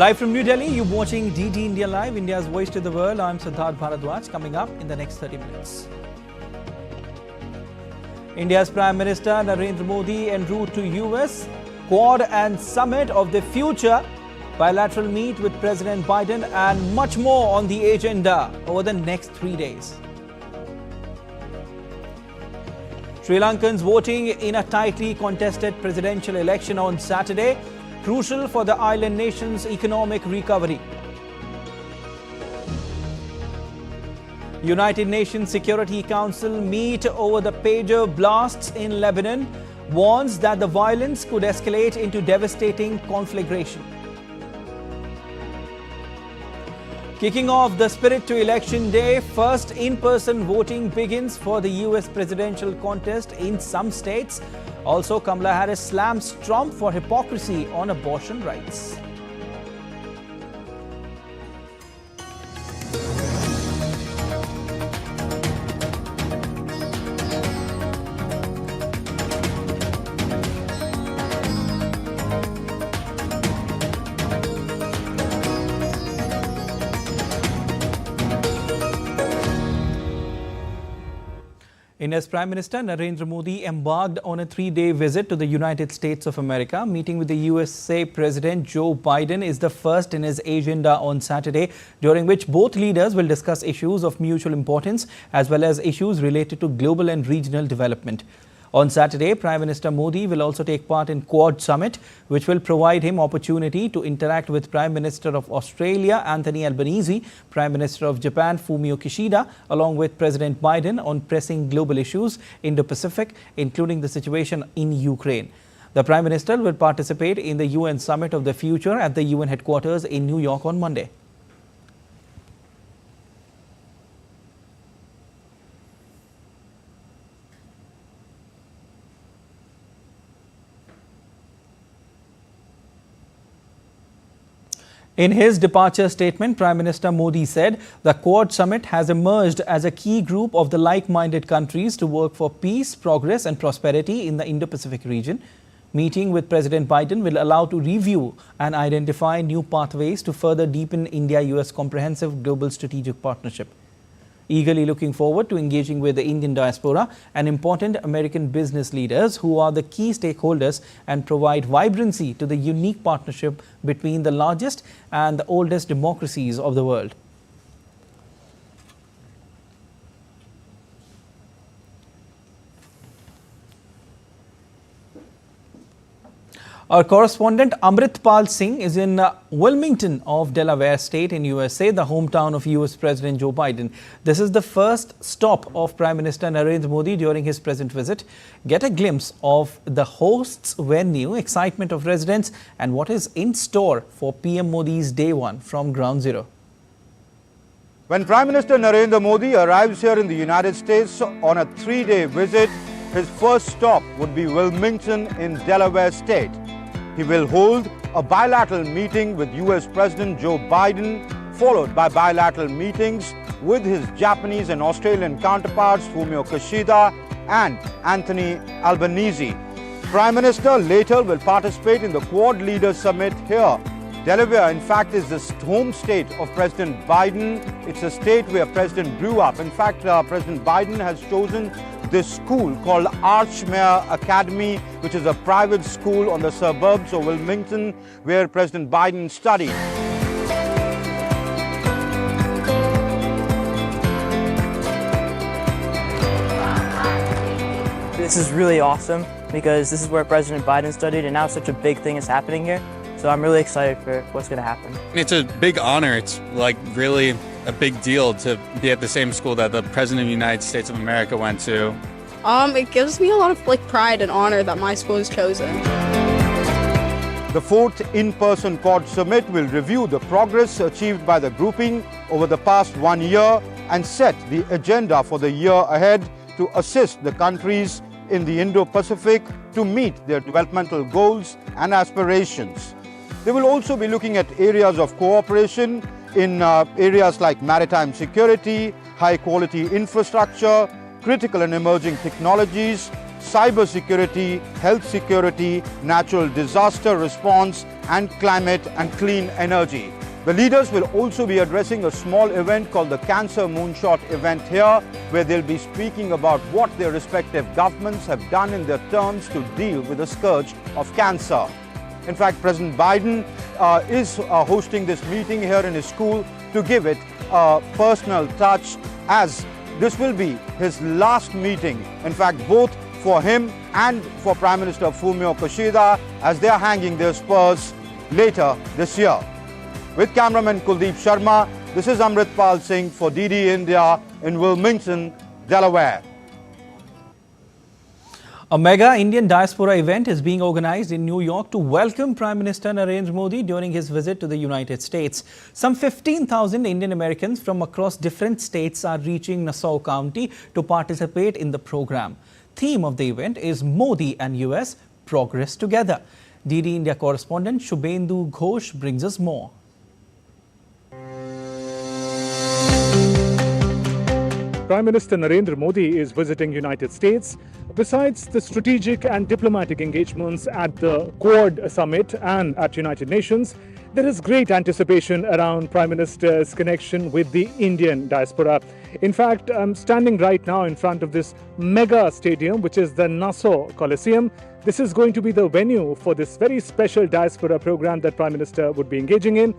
Live from New Delhi, you're watching DD India Live, India's voice to the world. I'm Prasar Bharati. Coming up in the next 30 minutes. India's Prime Minister Narendra Modi en route to US, Quad and Summit of the Future, bilateral meet with President Biden and much more on the agenda over the next 3 days. Sri Lankans voting in a tightly contested presidential election on Saturday, crucial for the island nation's economic recovery. United Nations Security Council meet over the pager blasts in Lebanon, warns that the violence could escalate into devastating conflagration. Kicking off the spirit to election day, first in-person voting begins for the US presidential contest in some states. Also, Kamala Harris slams Trump for hypocrisy on abortion rights. India's Prime Minister Narendra Modi embarked on a 3-day visit to the United States of America. Meeting with the USA President Joe Biden is the first in his agenda on Saturday, during which both leaders will discuss issues of mutual importance as well as issues related to global and regional development. On Saturday, Prime Minister Modi will also take part in Quad Summit, which will provide him opportunity to interact with Prime Minister of Australia Anthony Albanese, Prime Minister of Japan Fumio Kishida, along with President Biden on pressing global issues in the Pacific, including the situation in Ukraine. The Prime Minister will participate in the UN Summit of the Future at the UN headquarters in New York on Monday. In his departure statement, Prime Minister Modi said the Quad Summit has emerged as a key group of the like-minded countries to work for peace, progress and prosperity in the Indo-Pacific region. Meeting with President Biden will allow to review and identify new pathways to further deepen India-US comprehensive global strategic partnership. Eagerly looking forward to engaging with the Indian diaspora and important American business leaders who are the key stakeholders and provide vibrancy to the unique partnership between the largest and the oldest democracies of the world. Our correspondent Amritpal Singh is in Wilmington of Delaware State in USA, the hometown of US President Joe Biden. This is the first stop of Prime Minister Narendra Modi during his present visit. Get a glimpse of the host's venue, excitement of residents and what is in store for PM Modi's day one from Ground Zero. When Prime Minister Narendra Modi arrives here in the United States on a 3-day visit, his first stop would be Wilmington in Delaware State. He will hold a bilateral meeting with US President Joe Biden, followed by bilateral meetings with his Japanese and Australian counterparts Fumio Kishida and Anthony Albanese. Prime Minister later will participate in the Quad Leaders Summit here. Delaware, in fact, is the home state of President Biden. It's a state where President grew up. In fact, President Biden has chosen this school called Archmere Academy, which is a private school on the suburbs of Wilmington, where President Biden studied. This is really awesome because this is where President Biden studied and now such a big thing is happening here. So I'm really excited for what's going to happen. It's a big honor. It's like really a big deal to be at the same school that the President of the United States of America went to. It gives me a lot of pride and honor that my school is chosen. The fourth in-person Quad Summit will review the progress achieved by the grouping over the past 1 year and set the agenda for the year ahead to assist the countries in the Indo-Pacific to meet their developmental goals and aspirations. They will also be looking at areas of cooperation in areas like maritime security, high-quality infrastructure, critical and emerging technologies, cyber security, health security, natural disaster response, and climate and clean energy. The leaders will also be addressing a small event called the Cancer Moonshot event here, where they'll be speaking about what their respective governments have done in their terms to deal with the scourge of cancer. In fact, President Biden is hosting this meeting here in his school to give it a personal touch, as this will be his last meeting. In fact, both for him and for Prime Minister Fumio Kishida, as they are hanging their spurs later this year. With cameraman Kuldeep Sharma, this is Amritpal Singh for DD India in Wilmington, Delaware. A mega Indian diaspora event is being organized in New York to welcome Prime Minister Narendra Modi during his visit to the United States. Some 15,000 Indian Americans from across different states are reaching Nassau County to participate in the program. Theme of the event is Modi and US Progress Together. DD India correspondent Shubhendu Ghosh brings us more. Prime Minister Narendra Modi is visiting United States. Besides the strategic and diplomatic engagements at the Quad Summit and at United Nations, there is great anticipation around Prime Minister's connection with the Indian diaspora. In fact, I'm standing right now in front of this mega stadium, which is the Nassau Coliseum. This is going to be the venue for this very special diaspora program that Prime Minister would be engaging in.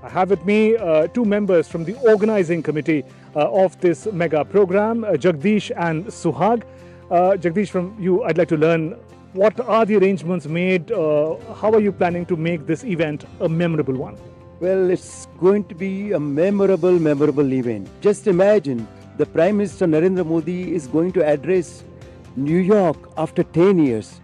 I have with me two members from the organizing committee of this mega program, Jagdish and Suhag. Jagdish, from you, I'd like to learn, what are the arrangements made? How are you planning to make this event a memorable one? Well, it's going to be a memorable event. Just imagine the Prime Minister Narendra Modi is going to address New York after 10 years.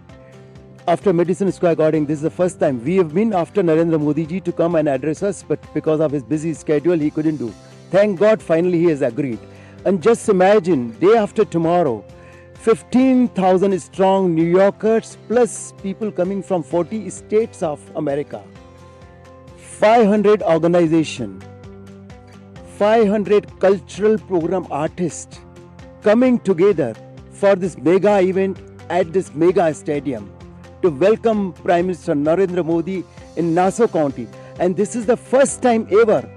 After Madison Square Garden, this is the first time we have been after Narendra Modi ji to come and address us, but because of his busy schedule, he couldn't do. Thank God, finally he has agreed. And just imagine, day after tomorrow, 15,000 strong New Yorkers plus people coming from 40 states of America, 500 organizations, 500 cultural program artists coming together for this mega event at this mega stadium to welcome Prime Minister Narendra Modi in Nassau County. And this is the first time ever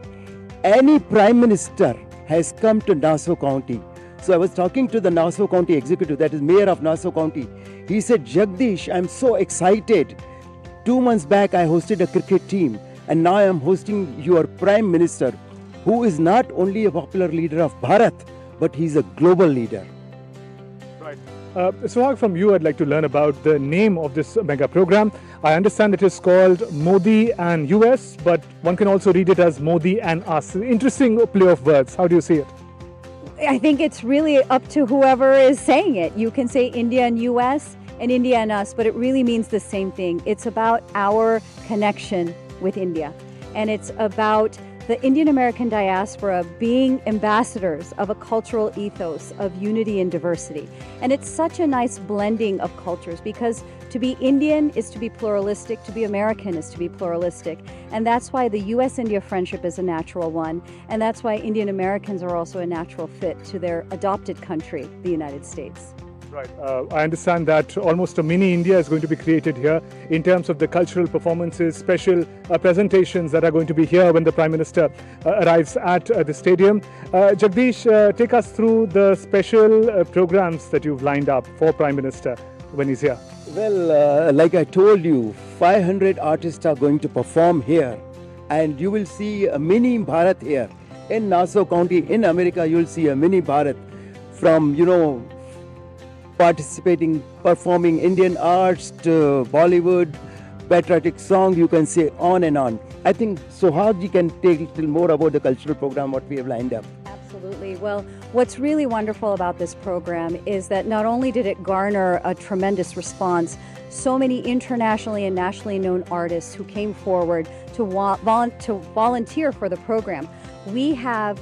any Prime Minister has come to Nassau County. So I was talking to the Nassau County executive, that is Mayor of Nassau County. He said, Jagdish, I'm so excited. 2 months back, I hosted a cricket team, and now I'm hosting your Prime Minister, who is not only a popular leader of Bharat, but he's a global leader. Right. Suhag, from you, I'd like to learn about the name of this mega program. I understand it is called Modi and US, but one can also read it as Modi and Us. Interesting play of words. How do you see it? I think it's really up to whoever is saying it. You can say India and US and India and us, but it really means the same thing. It's about our connection with India. And it's about the Indian American diaspora being ambassadors of a cultural ethos of unity and diversity. And it's such a nice blending of cultures, because to be Indian is to be pluralistic, to be American is to be pluralistic. And that's why the US-India friendship is a natural one. And that's why Indian Americans are also a natural fit to their adopted country, the United States. Right. I understand that almost a mini India is going to be created here in terms of the cultural performances, special presentations that are going to be here when the Prime Minister arrives at the stadium. Jagdish, take us through the special programs that you've lined up for Prime Minister when he's here. Well, like I told you, 500 artists are going to perform here, and you will see a mini Bharat here. In Nassau County, in America, you will see a mini Bharat from, participating, performing Indian arts to Bollywood, patriotic song, you can say on and on. I think Suhag can take a little more about the cultural program, what we have lined up. Absolutely. Well, what's really wonderful about this program is that not only did it garner a tremendous response, so many internationally and nationally known artists who came forward to volunteer for the program. We have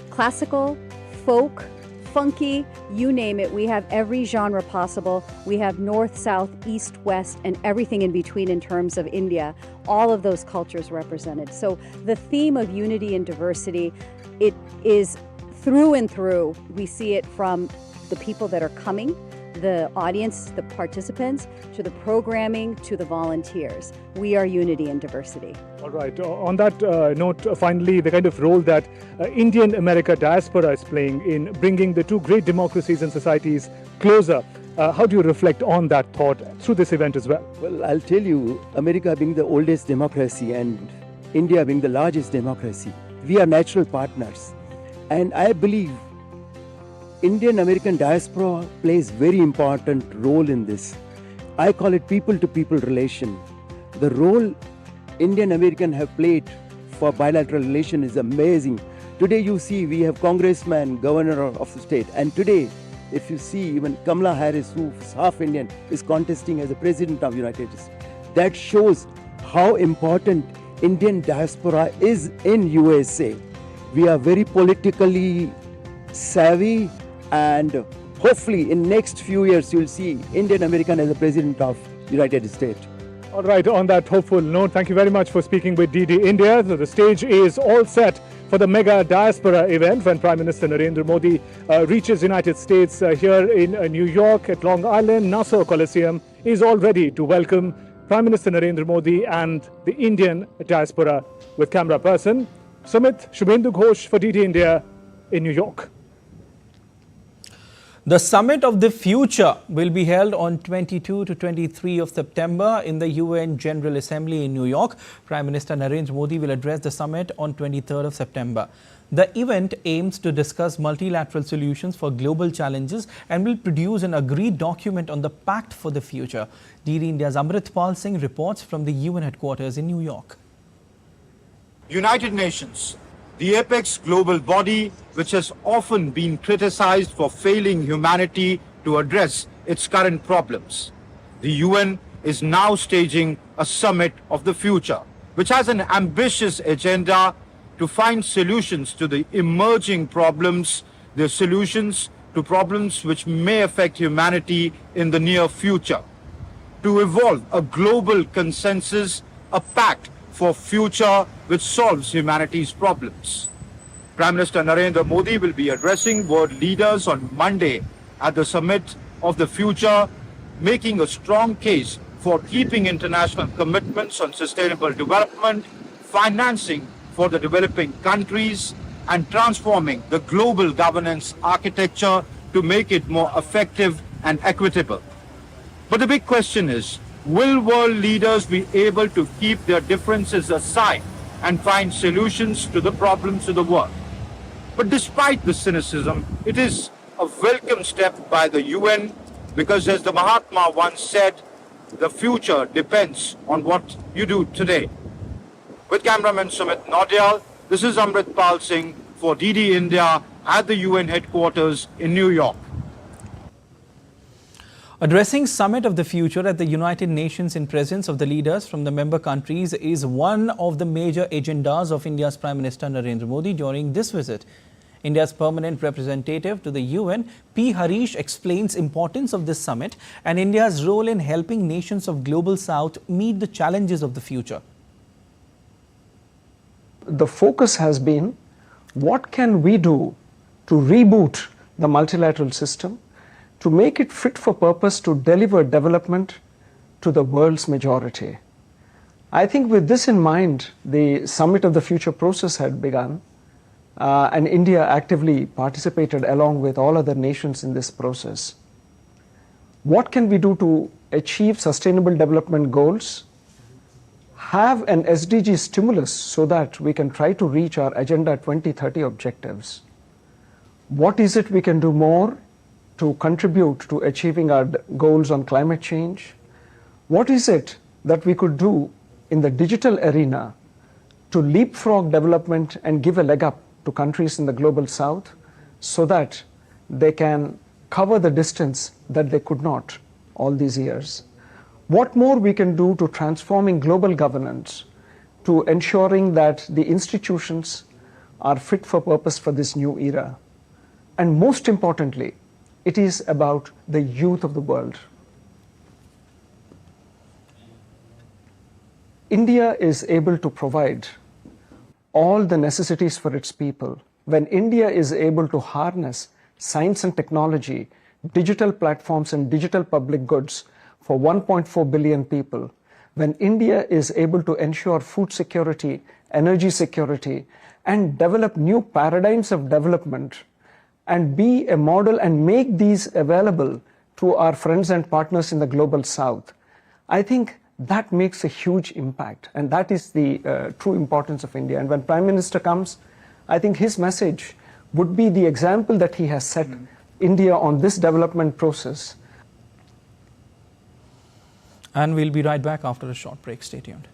classical, folk, funky, you name it. We have every genre possible. We have north, south, east, west, and everything in between in terms of India. All of those cultures represented. So the theme of unity and diversity, it is through and through. We see it from the people that are coming, the audience, the participants, to the programming, to the volunteers. We are unity in diversity. All right. On that note, finally, the kind of role that Indian America diaspora is playing in bringing the two great democracies and societies closer. How do you reflect on that thought through this event as well? Well, I'll tell you, America being the oldest democracy and India being the largest democracy, we are natural partners. And I believe Indian American diaspora plays very important role in this. I call it people-to-people relation. The role Indian American have played for bilateral relation is amazing. Today you see we have congressman, governor of the state, and today if you see even Kamala Harris, who is half Indian, is contesting as the president of the United States. That shows how important Indian diaspora is in USA. We are very politically savvy, and hopefully in next few years you'll see Indian American as the president of the United States. All right, on that hopeful note, thank you very much for speaking with DD India. So the stage is all set for the mega diaspora event when Prime Minister Narendra Modi reaches United States here in New York at Long Island. Nassau Coliseum is all ready to welcome Prime Minister Narendra Modi and the Indian diaspora. With camera person Sumit Shubhendu Ghosh for DD India in New York. The Summit of the Future will be held on 22 to 23 of September in the UN General Assembly in New York. Prime Minister Narendra Modi will address the summit on 23rd of September. The event aims to discuss multilateral solutions for global challenges and will produce an agreed document on the Pact for the Future. DD India's Amritpal Singh reports from the UN headquarters in New York. United Nations, the apex global body which has often been criticized for failing humanity to address its current problems. The UN is now staging a summit of the future, which has an ambitious agenda to find solutions to the emerging problems, the solutions to problems which may affect humanity in the near future, to evolve a global consensus, a pact for future which solves humanity's problems. Prime Minister Narendra Modi will be addressing world leaders on Monday at the Summit of the Future, making a strong case for keeping international commitments on sustainable development, financing for the developing countries, and transforming the global governance architecture to make it more effective and equitable. But the big question is, will world leaders be able to keep their differences aside and find solutions to the problems of the world? But despite the cynicism, it is a welcome step by the UN because, as the Mahatma once said, the future depends on what you do today. With cameraman Sumit Naudyal, this is Amritpal Singh for DD India at the UN headquarters in New York. Addressing Summit of the Future at the United Nations in presence of the leaders from the member countries is one of the major agendas of India's Prime Minister Narendra Modi during this visit. India's permanent representative to the UN, P. Harish, explains importance of this summit and India's role in helping nations of Global South meet the challenges of the future. The focus has been, what can we do to reboot the multilateral system, to make it fit for purpose to deliver development to the world's majority. I think with this in mind, the Summit of the Future process had begun, and India actively participated along with all other nations in this process. What can we do to achieve sustainable development goals, have an SDG stimulus so that we can try to reach our Agenda 2030 objectives? What is it we can do more to contribute to achieving our goals on climate change? What is it that we could do in the digital arena to leapfrog development and give a leg up to countries in the Global South so that they can cover the distance that they could not all these years? What more we can do to transforming global governance, to ensuring that the institutions are fit for purpose for this new era? And most importantly, it is about the youth of the world. India is able to provide all the necessities for its people. When India is able to harness science and technology, digital platforms and digital public goods for 1.4 billion people, when India is able to ensure food security, energy security, and develop new paradigms of development, and be a model and make these available to our friends and partners in the global south, I think that makes a huge impact. And that is the true importance of India. And when Prime Minister comes, I think his message would be the example that he has set India on this development process. And we'll be right back after a short break. Stay tuned.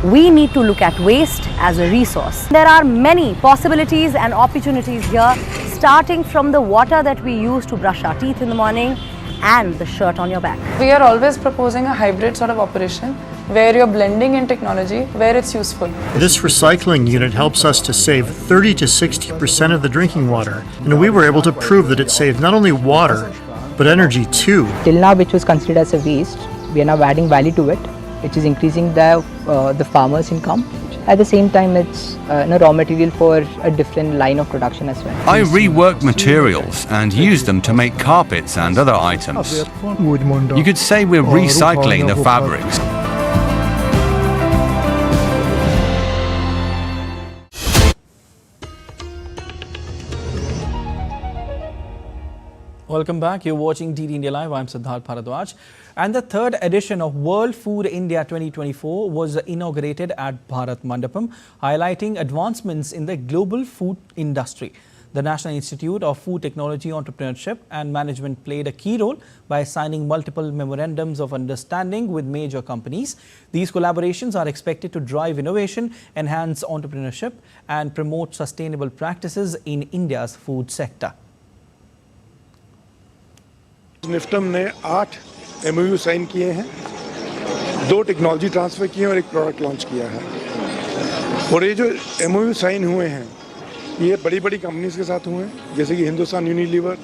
We need to look at waste as a resource. There are many possibilities and opportunities here, starting from the water that we use to brush our teeth in the morning and the shirt on your back. We are always proposing a hybrid sort of operation where you're blending in technology where it's useful. This recycling unit helps us to save 30 to 60% of the drinking water, and we were able to prove that it saved not only water, but energy too. Till now, which was considered as a waste, we are now adding value to it, which is increasing the farmer's income. At the same time, it's raw material for a different line of production as well. I rework materials and use them to make carpets and other items. You could say we're recycling the fabrics. Welcome back. You're watching DD India Live. I'm Siddharth Bharadwaj. And the third edition of World Food India 2024 was inaugurated at Bharat Mandapam, highlighting advancements in the global food industry. The National Institute of Food Technology, Entrepreneurship and Management played a key role by signing multiple memorandums of understanding with major companies. These collaborations are expected to drive innovation, enhance entrepreneurship and promote sustainable practices in India's food sector. NIFTEM ने 8 MOU sign किए हैं, 2 technology transfer किए हैं और 1 product launch किया है। और ये जो MOU साइन हुए हैं, ये बड़ी बड़ी कंपनीज़ के साथ हुए हैं, जैसे कि Hindustan Unilever,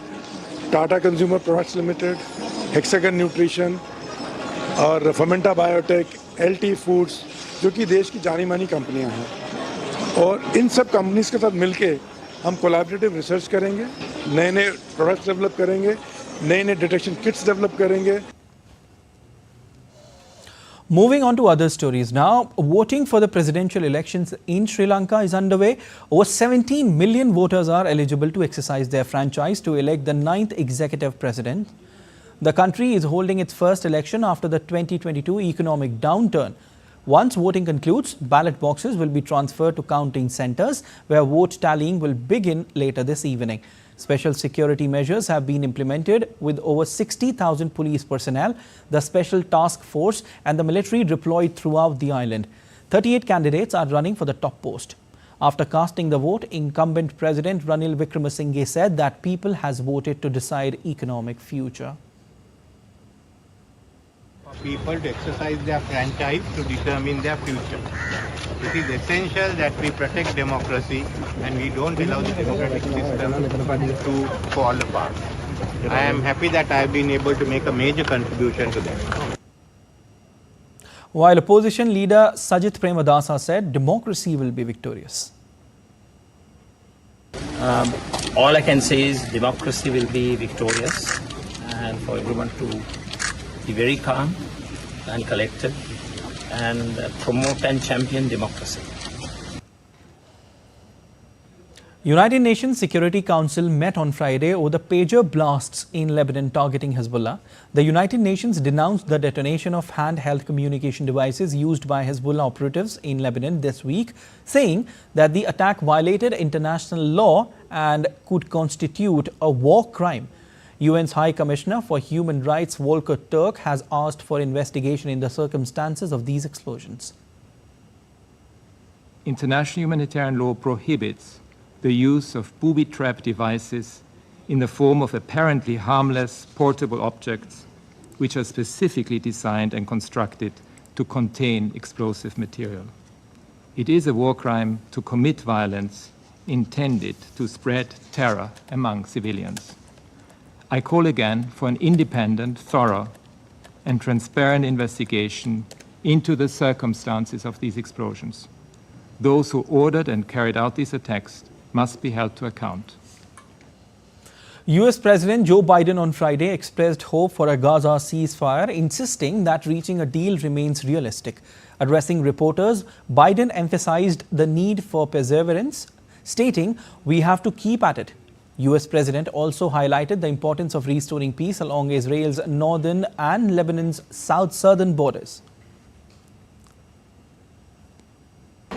Tata consumer products limited, hexagon nutrition और फर्मेंटा बायोटेक, LT फूड्स, जो कि देश की जानी मानी कंपनियां हैं। और इन सब कंपनीज़ के साथ मिलके हम कोलैबोरेटिव रिसर्च करेंगे, नए नए प्रोडक्ट्स डेवलप करेंगे, नए डिटेक्शन किट्स डेवलप करेंगे। Moving on to other stories now, voting for the presidential elections in Sri Lanka is underway. Over 17 million voters are eligible to exercise their franchise to elect the 9th executive president. The country is holding its first election after the 2022 economic downturn. Once voting concludes, ballot boxes will be transferred to counting centres where vote tallying will begin later this evening. Special security measures have been implemented with over 60,000 police personnel, the special task force and the military deployed throughout the island. 38 candidates are running for the top post. After casting the vote, incumbent President Ranil Wickremesinghe said that people has voted to decide economic future. For people to exercise their franchise to determine their future. It is essential that we protect democracy and we don't allow the democratic system to fall apart. I am happy that I have been able to make a major contribution to that. While opposition leader Sajith Premadasa said democracy will be victorious. All I can say is democracy will be victorious, and for everyone to be very calm and collected and promote and champion democracy. United Nations Security Council met on Friday over the pager blasts in Lebanon targeting Hezbollah. The United Nations denounced the detonation of handheld communication devices used by Hezbollah operatives in Lebanon this week, saying that the attack violated international law and could constitute a war crime. UN's High Commissioner for Human Rights Volker Turk has asked for investigation in the circumstances of these explosions. International humanitarian law prohibits the use of booby-trap devices in the form of apparently harmless portable objects which are specifically designed and constructed to contain explosive material. It is a war crime to commit violence intended to spread terror among civilians. I call again for an independent, thorough, and transparent investigation into the circumstances of these explosions. those who ordered and carried out these attacks must be held to account. US President Joe Biden on Friday expressed hope for a Gaza ceasefire, insisting that reaching a deal remains realistic. Addressing reporters, Biden emphasized the need for perseverance, stating, "We have to keep at it." US President also highlighted the importance of restoring peace along Israel's northern and Lebanon's southern borders.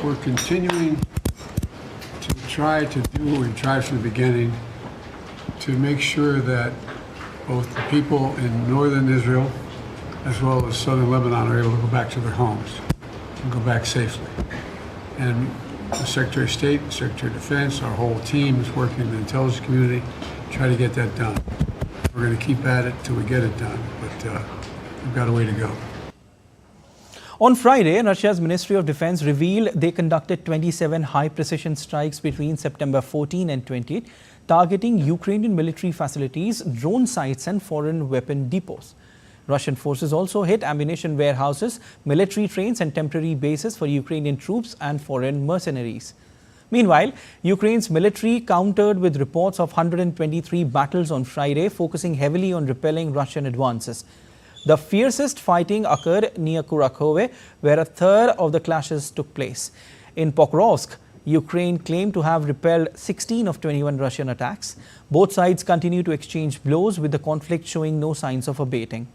We're continuing to try to do what we've tried from the beginning to make sure that both the people in northern Israel as well as southern Lebanon are able to go back to their homes and go back safely. And the Secretary of State, Secretary of Defense, our whole team is working in the intelligence community to try to get that done. We're going to keep at it till we get it done, but we've got a way to go. On Friday, Russia's Ministry of Defense revealed they conducted 27 high-precision strikes between September 14 and 28, targeting Ukrainian military facilities, drone sites and foreign weapon depots. Russian forces also hit ammunition warehouses, military trains and temporary bases for Ukrainian troops and foreign mercenaries. Meanwhile, Ukraine's military countered with reports of 123 battles on Friday, focusing heavily on repelling Russian advances. The fiercest fighting occurred near Kurakhove, where a third of the clashes took place. In Pokrovsk, Ukraine claimed to have repelled 16 of 21 Russian attacks. Both sides continue to exchange blows, with the conflict showing no signs of abating.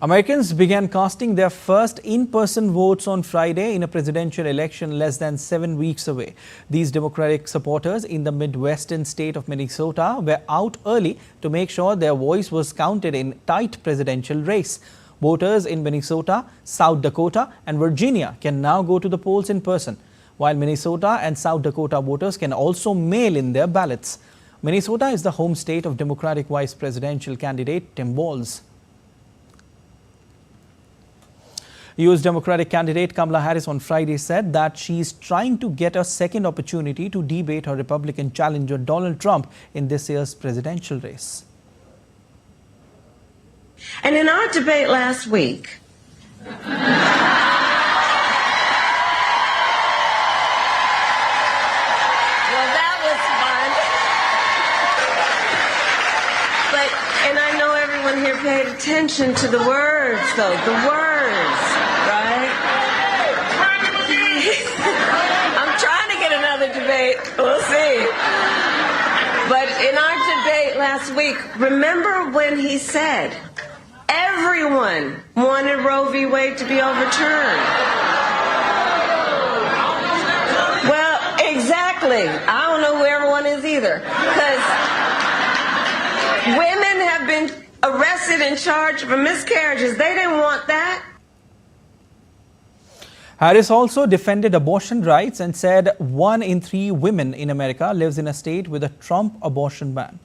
Americans began casting their first in-person votes on Friday in a presidential election less than 7 weeks away. These Democratic supporters in the Midwestern state of Minnesota were out early to make sure their voice was counted in tight presidential race. Voters in Minnesota, South Dakota and Virginia can now go to the polls in person, while Minnesota and South Dakota voters can also mail in their ballots. Minnesota is the home state of Democratic vice presidential candidate Tim Walz. U.S. Democratic candidate Kamala Harris on Friday said that she's trying to get a second opportunity to debate her Republican challenger Donald Trump in this year's presidential race. And in our debate last week, well, that was fun. And I know everyone here paid attention to the words, though, the words, right? I'm trying to get another debate. We'll see. But in our debate last week, remember when he said, everyone wanted Roe v. Wade to be overturned. Well, exactly. I don't know who everyone is either. Because women have been arrested and charged for miscarriages. They didn't want that. Harris also defended abortion rights and said 1 in 3 women in America lives in a state with a Trump abortion ban.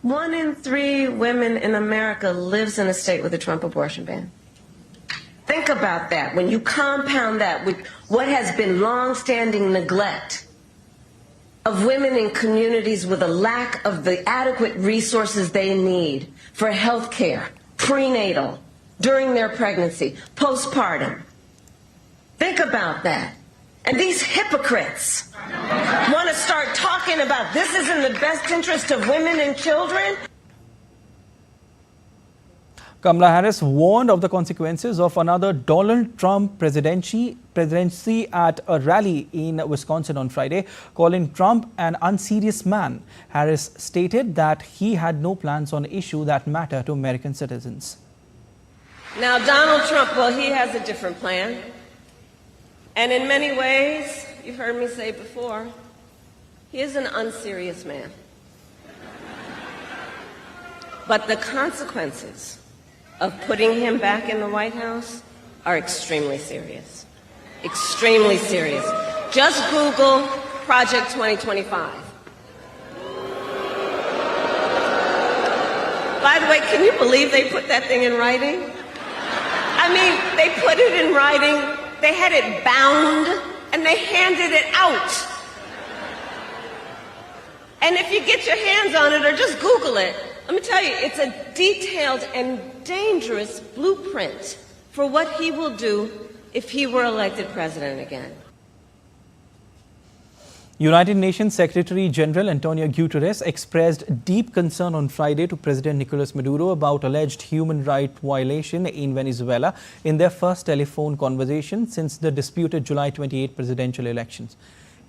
1 in 3 women in America lives in a state with a Trump abortion ban. Think about that. When you compound that with what has been long-standing neglect of women in communities with a lack of the adequate resources they need for health care, prenatal, during their pregnancy, postpartum. Think about that. And these hypocrites want to start talking about this is in the best interest of women and children. Kamala Harris warned of the consequences of another Donald Trump presidency at a rally in Wisconsin on Friday, calling Trump an unserious man. Harris stated that he had no plans on issues that matter to American citizens. Now, Donald Trump, well, he has a different plan. And in many ways, you've heard me say before, he is an unserious man. But the consequences of putting him back in the White House are extremely serious. Extremely serious. Just Google Project 2025. By the way, can you believe they put that thing in writing? I mean, they put it in writing, they had it bound, and they handed it out. And if you get your hands on it or just Google it, let me tell you, it's a detailed and dangerous blueprint for what he will do if he were elected president again. United Nations Secretary General Antonio Guterres expressed deep concern on Friday to President Nicolas Maduro about alleged human rights violation in Venezuela in their first telephone conversation since the disputed July 28 presidential elections.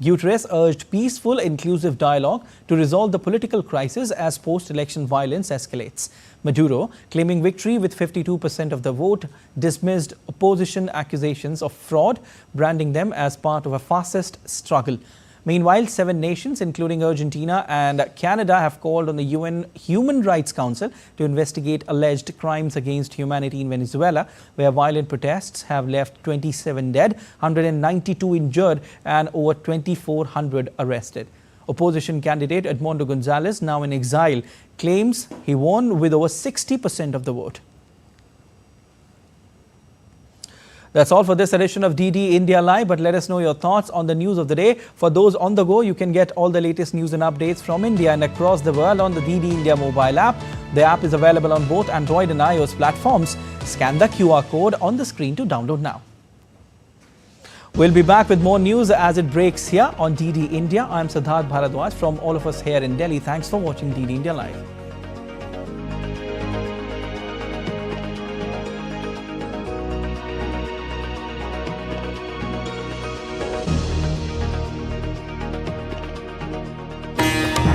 Guterres urged peaceful, inclusive dialogue to resolve the political crisis as post-election violence escalates. Maduro, claiming victory with 52% of the vote, dismissed opposition accusations of fraud, branding them as part of a fascist struggle. Meanwhile, 7 nations, including Argentina and Canada, have called on the UN Human Rights Council to investigate alleged crimes against humanity in Venezuela, where violent protests have left 27 dead, 192 injured, and over 2,400 arrested. Opposition candidate Edmundo Gonzalez, now in exile, claims he won with over 60% of the vote. That's all for this edition of DD India Live, but let us know your thoughts on the news of the day. For those on the go, you can get all the latest news and updates from India and across the world on the DD India mobile app. The app is available on both Android and iOS platforms. Scan the QR code on the screen to download now. We'll be back with more news as it breaks here on DD India. I'm Siddharth Bharadwaj from all of us here in Delhi. Thanks for watching DD India Live.